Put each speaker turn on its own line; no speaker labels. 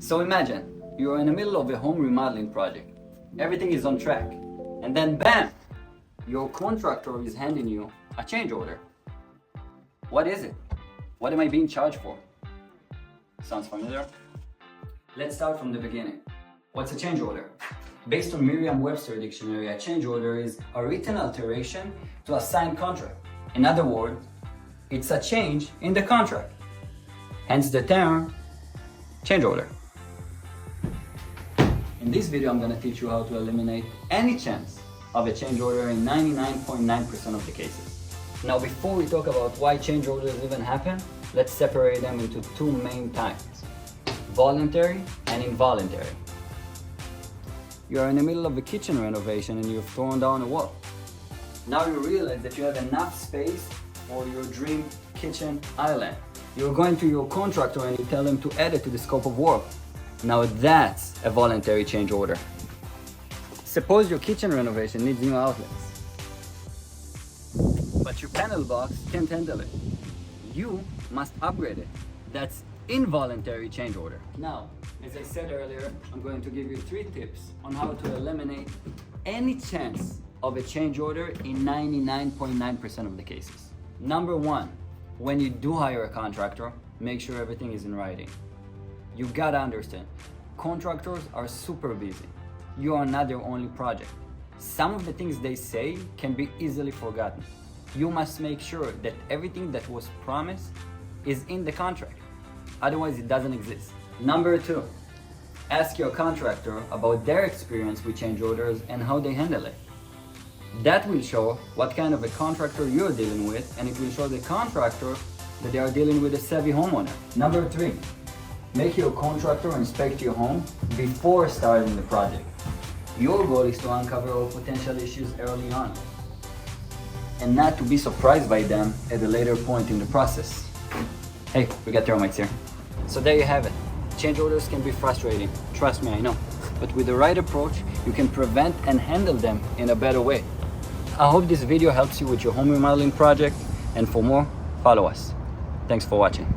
So imagine, you're in the middle of a home remodeling project. Everything is on track. And then bam! Your contractor is handing you a change order. What is it? What am I being charged for? Sounds familiar? Let's start from the beginning. What's a change order? Based on Merriam-Webster dictionary, a change order is a written alteration to a signed contract. In other words, it's a change in the contract. Hence the term change order. In this video, I'm going to teach you how to eliminate any chance of a change order in 99.9% of the cases. Now, before we talk about why change orders even happen, let's separate them into two main types: voluntary and involuntary. You're in the middle of a kitchen renovation and you've torn down a wall. Now you realize that you have enough space for your dream kitchen island. You're going to your contractor and you tell them to add it to the scope of work. Now that's a voluntary change order. Suppose your kitchen renovation needs new outlets, but your panel box can't handle it. You must upgrade it. That's involuntary change order. Now, as I said earlier, I'm going to give you 3 tips on how to eliminate any chance of a change order in 99.9% of the cases. Number 1, when you do hire a contractor, make sure everything is in writing. You gotta understand, contractors are super busy. You are not their only project. Some of the things they say can be easily forgotten. You must make sure that everything that was promised is in the contract. Otherwise, it doesn't exist. Number 2, ask your contractor about their experience with change orders and how they handle it. That will show what kind of a contractor you're dealing with, and it will show the contractor that they are dealing with a savvy homeowner. Number 3, make your contractor inspect your home before starting the project. Your goal is to uncover all potential issues early on, and not to be surprised by them at a later point in the process. Hey, we got termites here. So there you have it. Change orders can be frustrating. Trust me, I know. But with the right approach, you can prevent and handle them in a better way. I hope this video helps you with your home remodeling project, and for more, follow us. Thanks for watching.